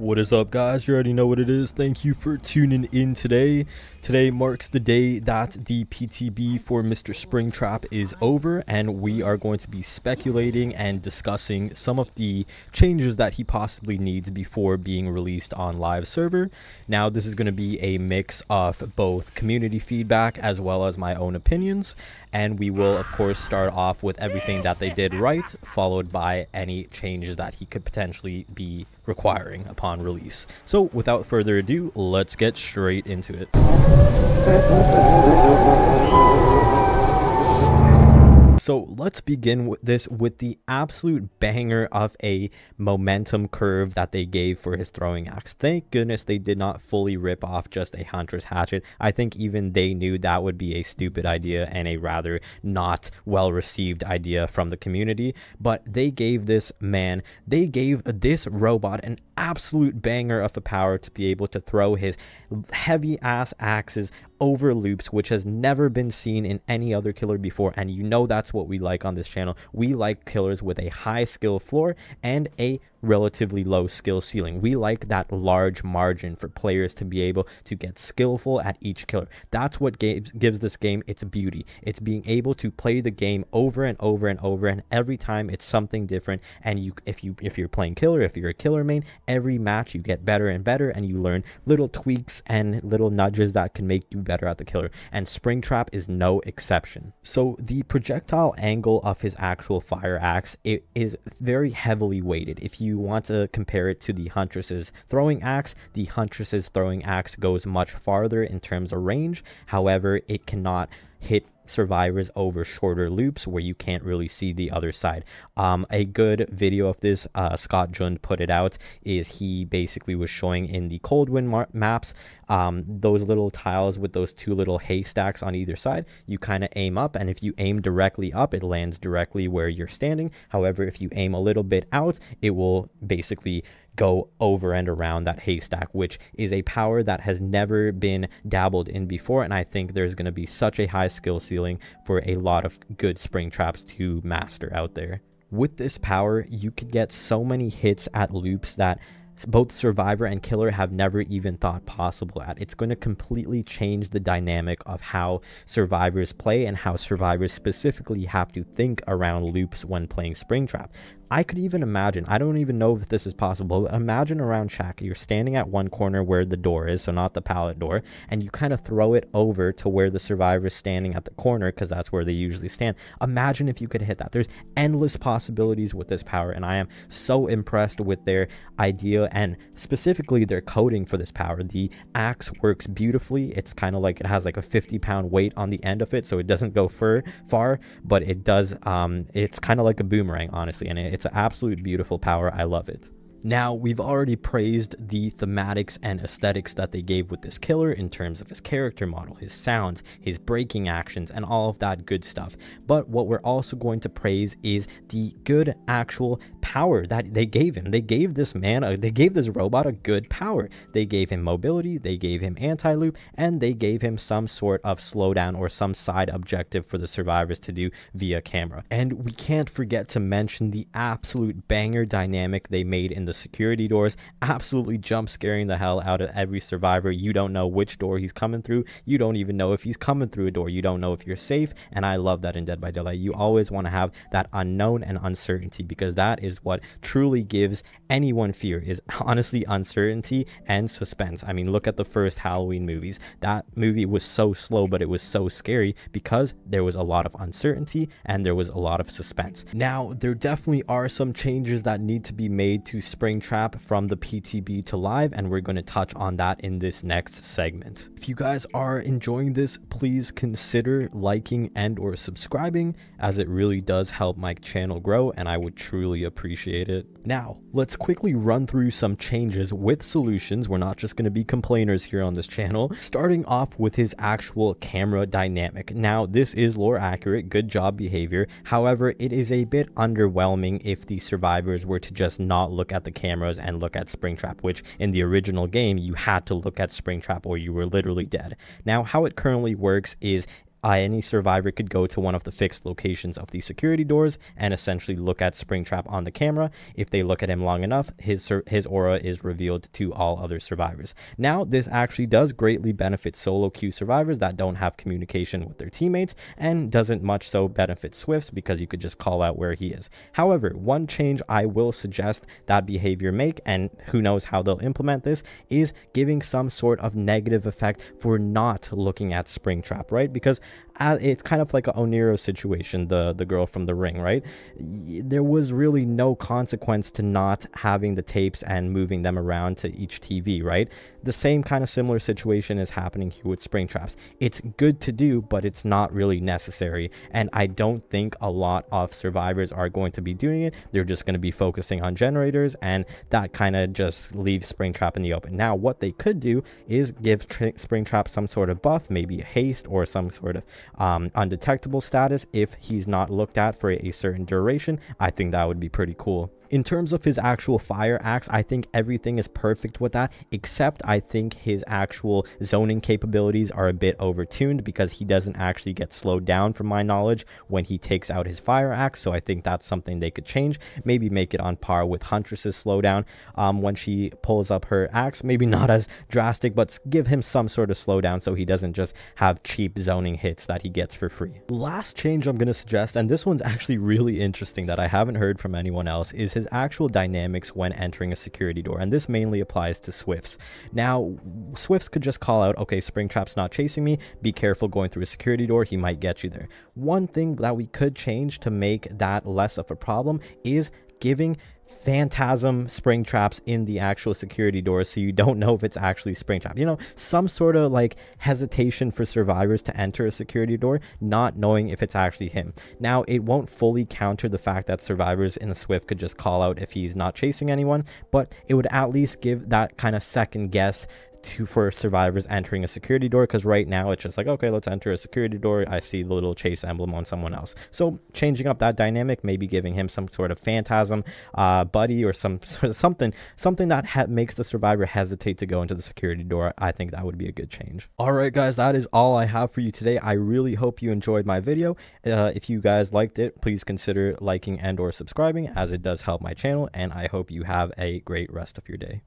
What is up, guys? You already know what it is. Thank you for tuning in today. Today marks the day that the PTB for Mr. Springtrap is over, and we are going to be speculating and discussing some of the changes that he possibly needs before being released on live server. Now, this is going to be a mix of both community feedback as well as my own opinions, and we will, of course, start off with everything that they did right, followed by any changes that he could potentially be requiring upon release. So without further ado, let's get straight into it. So let's begin with this with the absolute banger of a momentum curve that they gave for his throwing axe. Thank goodness they did not fully rip off just a hunter's hatchet. I think even they knew that would be a stupid idea and a rather not well received idea from the community, but they gave this robot an absolute banger of a power to be able to throw his heavy ass axes over loops, which has never been seen in any other killer before. And you know that's what we like on this channel. We like killers with a high skill floor and a relatively low skill ceiling. We like that large margin for players to be able to get skillful at each killer. That's what gives this game its beauty. It's being able to play the game over and over and over, and every time it's something different. And if you're playing killer, if you're a killer main, every match you get better and better, and you learn little tweaks and little nudges that can make you better at the killer, and Springtrap is no exception. So the projectile angle of his actual fire axe, it is very heavily weighted. If you want to compare it to the Huntress's throwing axe, the Huntress's throwing axe goes much farther in terms of range. However, it cannot hit survivors over shorter loops where you can't really see the other side. A good video of this, Scott Jund put it out, is he basically was showing in the Coldwind maps those little tiles with those two little haystacks on either side. You kind of aim up, and if you aim directly up, it lands directly where you're standing. However, if you aim a little bit out, it will basically go over and around that haystack, which is a power that has never been dabbled in before, and I think there's going to be such a high skill ceiling for a lot of good Springtraps to master out there. With this power, you could get so many hits at loops that both survivor and killer have never even thought possible at. It's going to completely change the dynamic of how survivors play and how survivors specifically have to think around loops when playing Springtrap. I could even imagine, I don't even know if this is possible, but imagine around Shack, you're standing at one corner where the door is, so not the pallet door, and you kind of throw it over to where the survivor is standing at the corner, because that's where they usually stand. Imagine if you could hit that. There's endless possibilities with this power, and I am so impressed with their idea and specifically their coding for this power. The axe works beautifully. It's kind of like it has like a 50-pound weight on the end of it, so it doesn't go far, but it does, it's kind of like a boomerang, honestly, and it's an absolute beautiful power. I love it. Now, we've already praised the thematics and aesthetics that they gave with this killer in terms of his character model, his sounds, his breaking actions, and all of that good stuff. But what we're also going to praise is the good actual power that they gave him. They gave this robot a good power. They gave him mobility, they gave him anti-loop, and they gave him some sort of slowdown or some side objective for the survivors to do via camera. And we can't forget to mention the absolute banger dynamic they made in the security doors, absolutely jump scaring the hell out of every survivor. You don't know which door he's coming through. You don't even know if he's coming through a door. You don't know if you're safe, and I love that in Dead by Daylight. You always want to have that unknown and uncertainty, because that is what truly gives anyone fear, is honestly uncertainty and suspense. I mean, look at the first Halloween movies. That movie was so slow, but it was so scary because there was a lot of uncertainty and there was a lot of suspense. Now, there definitely are some changes that need to be made to Springtrap from the PTB to live, and we're going to touch on that in this next segment. If you guys are enjoying this, please consider liking and or subscribing, as it really does help my channel grow, and I would truly appreciate it. Now, let's quickly run through some changes with solutions. We're not just going to be complainers here on this channel. Starting off with his actual camera dynamic. Now, this is lore accurate, good job behavior. However, it is a bit underwhelming if the survivors were to just not look at the cameras and look at Springtrap, which in the original game you had to look at Springtrap or you were literally dead. Now, how it currently works is any survivor could go to one of the fixed locations of the security doors and essentially look at Springtrap on the camera. If they look at him long enough, his aura is revealed to all other survivors. Now, this actually does greatly benefit solo queue survivors that don't have communication with their teammates, and doesn't much so benefit Swifts because you could just call out where he is. However, one change I will suggest that behavior make, and who knows how they'll implement this, is giving some sort of negative effect for not looking at Springtrap, right? Because it's kind of like a Oniro situation, the girl from The Ring, right? There was really no consequence to not having the tapes and moving them around to each TV, right? The same kind of similar situation is happening here with Springtraps. It's good to do, but it's not really necessary, and I don't think a lot of survivors are going to be doing it. They're just going to be focusing on generators, and that kind of just leaves Springtrap in the open. Now, what they could do is give Springtrap some sort of buff, maybe haste or some sort of undetectable status if he's not looked at for a certain duration. I think that would be pretty cool. In terms of his actual fire axe, I think everything is perfect with that, except I think his actual zoning capabilities are a bit overtuned because he doesn't actually get slowed down, from my knowledge, when he takes out his fire axe. So I think that's something they could change. Maybe make it on par with Huntress's slowdown when she pulls up her axe. Maybe not as drastic, but give him some sort of slowdown so he doesn't just have cheap zoning hits that he gets for free. Last change I'm going to suggest, and this one's actually really interesting that I haven't heard from anyone else, is his actual dynamics when entering a security door, and this mainly applies to Swifts. Now, Swifts could just call out, okay, Springtrap's not chasing me, be careful going through a security door, he might get you there. One thing that we could change to make that less of a problem is giving phantasm Springtraps in the actual security doors, so you don't know if it's actually Springtrap. You know, some sort of like hesitation for survivors to enter a security door, not knowing if it's actually him. Now, it won't fully counter the fact that survivors in a Swift could just call out if he's not chasing anyone, but it would at least give that kind of second guess for survivors entering a security door, because right now it's just like, okay, let's enter a security door, I see the little chase emblem on someone else. So changing up that dynamic, maybe giving him some sort of phantasm buddy or some sort of something that makes the survivor hesitate to go into the security door. I think that would be a good change. All right, guys, that is all I have for you today. I really hope you enjoyed my video. If you guys liked it, please consider liking and or subscribing, as it does help my channel, and I hope you have a great rest of your day.